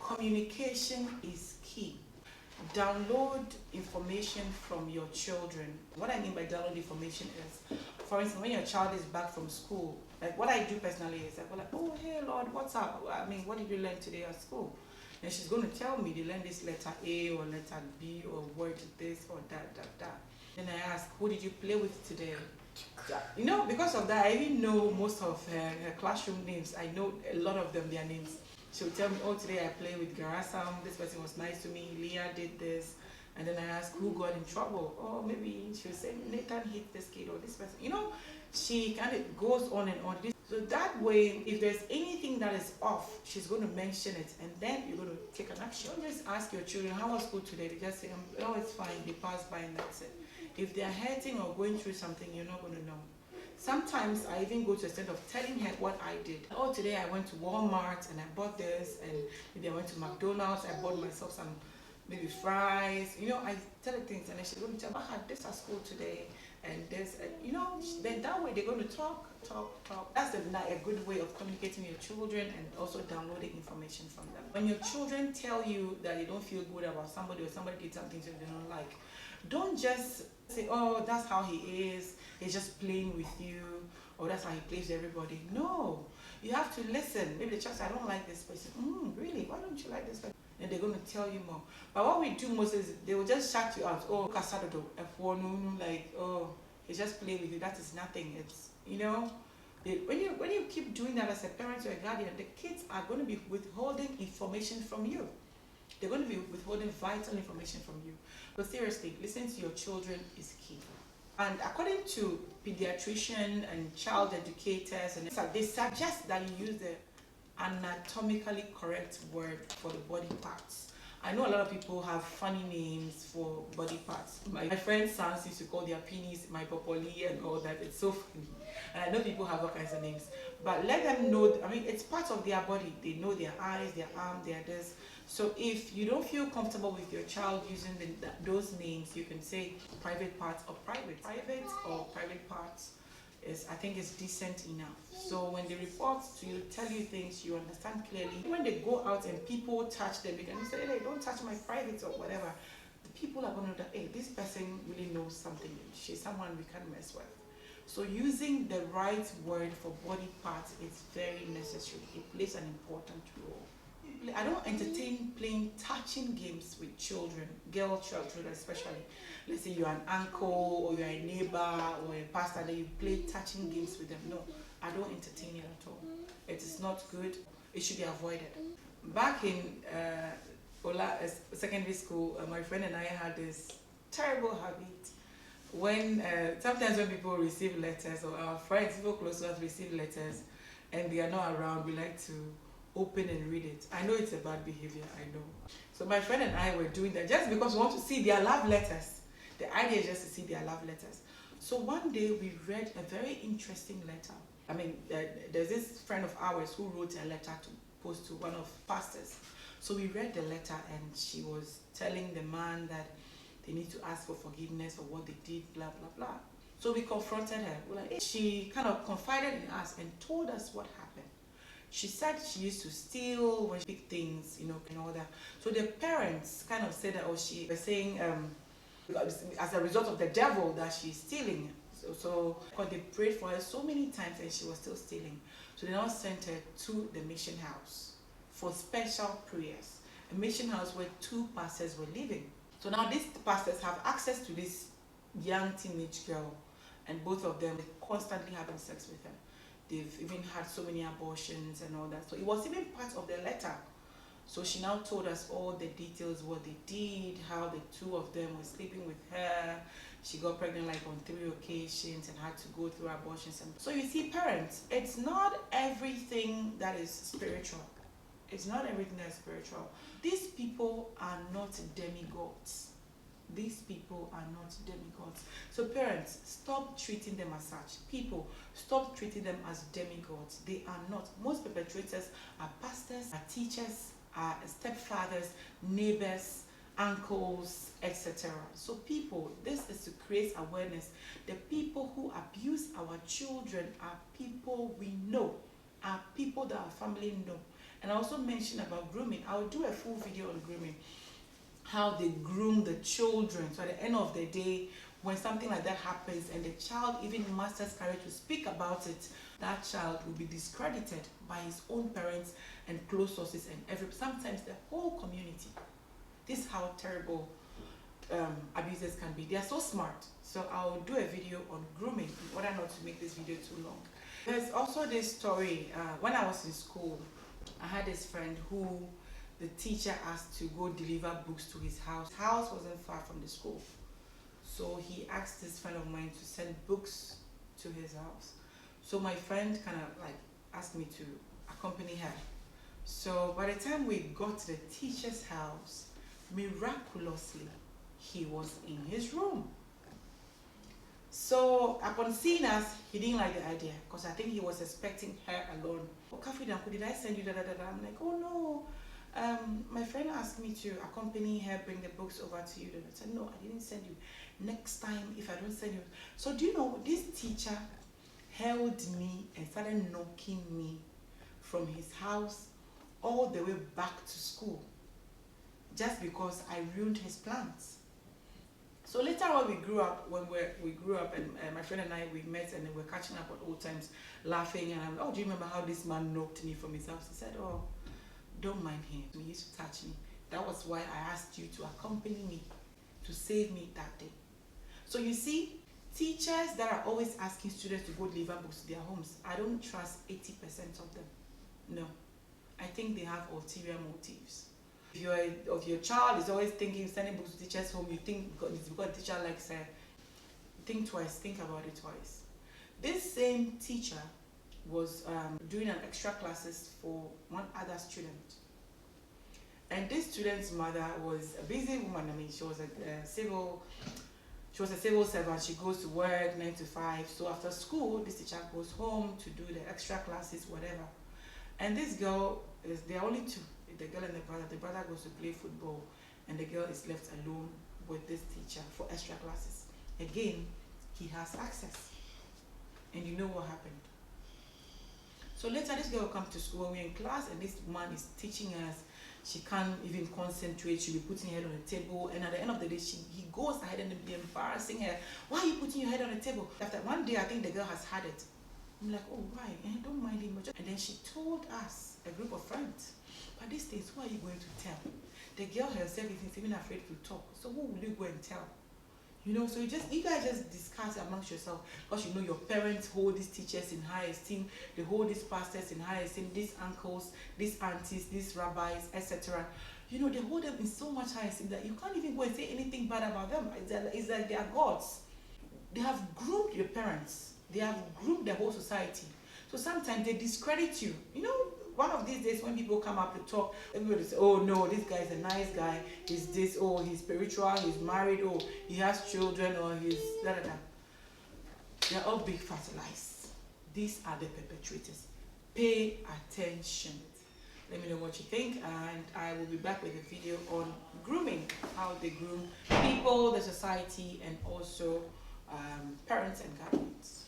Communication is key. Download information from your children. What I mean by download information is, for instance, when your child is back from school, like what I do personally is I go like, oh, hey Lord, what's up? I mean, what did you learn today at school? And she's going to tell me they learned this letter A or letter B or word this or that. Then I ask, who did you play with today? You know, because of that, I even know most of her classroom names. I know a lot of them, their names. She'll tell me, oh, today I played with Garasam, this person was nice to me, Leah did this. And then I ask who got in trouble. Oh, maybe she'll say Nathan hit this kid or this person. You know, she kind of goes on and on. So that way, if there's anything that is off, she's going to mention it, and then you're going to take an action. Don't just ask your children, how was school today? They just say, oh, it's fine, they passed by and that's it. If they're hurting or going through something, you're not going to know. Sometimes I even go to the extent of telling her what I did. Oh, today I went to Walmart and I bought this, and maybe I went to McDonald's, I bought myself some maybe fries. You know, I tell her things, and then she's going to tell me, I had this at school today, and this, you know, then that way they're going to talk. That's a good way of communicating with your children and also downloading information from them. When your children tell you that they don't feel good about somebody or somebody did something that they don't like, don't just say, oh, that's how he is, he's just playing with you, or that's how he plays with everybody. No, you have to listen. Maybe the child says, I don't like this person. Really? Why don't you like this person? And they're going to tell you more. But what we do most is they will just shout you out. Oh, Kasadodo, F1, like, oh, he's just playing with you. That is nothing. It's, you know, when you keep doing that as a parent or a guardian, the kids are going to be withholding information from you. They're going to be withholding vital information from you. But seriously, listening to your children is key. And according to pediatricians and child educators, and they suggest that you use the anatomically correct word for the body parts. I know a lot of people have funny names for body parts. My friend's sons used to call their penis my popoli and all that. It's so funny. And I know people have all kinds of names. But let them know, I mean, it's part of their body. They know their eyes, their arm, their this. So if you don't feel comfortable with your child using those names, you can say private parts or private. Private or private parts I think is decent enough. So when they report to you, tell you things, you understand clearly. When they go out and people touch them, you can say, hey, don't touch my private or whatever. The people are going to know that, hey, this person really knows something. She's someone we can't mess with. So using the right word for body parts is very necessary. It plays an important role. I don't entertain playing touching games with children, girl children especially. Let's say you're an uncle or you're a neighbor or a pastor, that you play touching games with them. No, I don't entertain it at all. It is not good. It should be avoided. Back in secondary school, my friend and I had this terrible habit. When sometimes when people receive letters, or our friends, people close to us receive letters, and they are not around, we like to open and read it. I know it's a bad behavior, I know. So my friend and I were doing that just because we want to see their love letters. The idea is just to see their love letters. So one day we read a very interesting letter. I mean, there's this friend of ours who wrote a letter to post to one of pastors. So we read the letter, and she was telling the man that they need to ask for forgiveness for what they did, blah, blah, blah. So we confronted her. We're like, hey. She kind of confided in us and told us what happened. She said she used to steal when she picked things, you know, and all that. So the parents kind of said that, or she was saying, as a result of the devil that she's stealing. So because they prayed for her so many times and she was still stealing. So they now sent her to the mission house for special prayers. A mission house where two pastors were living. So now these pastors have access to this young teenage girl, and both of them constantly having sex with her. They've even had so many abortions and all that. So it was even part of the letter. So she now told us all the details, what they did, how the two of them were sleeping with her. She got pregnant like on 3 occasions and had to go through abortions. So you see, parents, it's not everything that is spiritual. It's not everything that is spiritual. These people are not demigods. These people are not demigods. So parents, stop treating them as such. People, stop treating them as demigods. They are not. Most perpetrators are pastors, are teachers, are stepfathers, neighbors, uncles, etc. So people, this is to create awareness. The people who abuse our children are people we know, are people that our family know. And I also mentioned about grooming. I'll do a full video on grooming, how they groom the children. So at the end of the day, when something like that happens and the child even musters courage to speak about it, that child will be discredited by his own parents and close sources and sometimes the whole community. This is how terrible abusers can be. They are so smart. So I'll do a video on grooming in order not to make this video too long. There's also this story. When I was in school, I had this friend who the teacher asked to go deliver books to his house. His house wasn't far from the school. So he asked this friend of mine to send books to his house. So my friend kind of like asked me to accompany her. So by the time we got to the teacher's house, miraculously, he was in his room. So upon seeing us, he didn't like the idea because I think he was expecting her alone. Oh, Kafi Danko, did I send you da da da da? I'm like, oh no. My friend asked me to accompany her, bring the books over to you. And I said, no, I didn't send you. Next time, if I don't send you. So do you know, this teacher held me and started knocking me from his house all the way back to school just because I ruined his plans. So later on we grew up, and my friend and I, we met and we were catching up at old times, laughing, and I'm like, oh, do you remember how this man knocked me from his house? He said, oh, don't mind him. He used to touch me. That was why I asked you to accompany me, to save me that day. So you see, teachers that are always asking students to go deliver books to their homes, I don't trust 80% of them. No. I think they have ulterior motives. If your child is always thinking sending books to teachers' home, you think it's because the teacher likes her, think twice, think about it twice. This same teacher was doing an extra classes for one other student. And this student's mother was a busy woman. I mean, she was a civil servant. She goes to work 9 to 5. So after school, this teacher goes home to do the extra classes, whatever. And this girl, there are only two, the girl and the brother. The brother goes to play football, and the girl is left alone with this teacher for extra classes. Again, he has access. And you know what happened? So later, this girl will come to school, when we're in class, and this man is teaching us. She can't even concentrate. She'll be putting her head on the table, and at the end of the day, he goes ahead and be embarrassing her. Why are you putting your head on the table? After one day, I think the girl has had it. I'm like, oh, why? And don't mind him much. And then she told us, a group of friends, but these days, who are you going to tell? The girl herself is even afraid to talk. So who will you go and tell? You know, so you guys just discuss amongst yourself, because you know your parents hold these teachers in high esteem, they hold these pastors in high esteem, these uncles, these aunties, these rabbis, etc. You know, they hold them in so much high esteem that you can't even go and say anything bad about them. It's like they are gods. They have groomed your parents. They have groomed the whole society. So sometimes they discredit you. You know, one of these days when people come up to talk, everybody say, oh no, this guy is a nice guy, he's this, oh, he's spiritual, he's married, oh, he has children, or he's da da da. They're all being fertilized. These are the perpetrators. Pay attention. Let me know what you think, and I will be back with a video on grooming, how they groom people, the society, and also parents and guardians.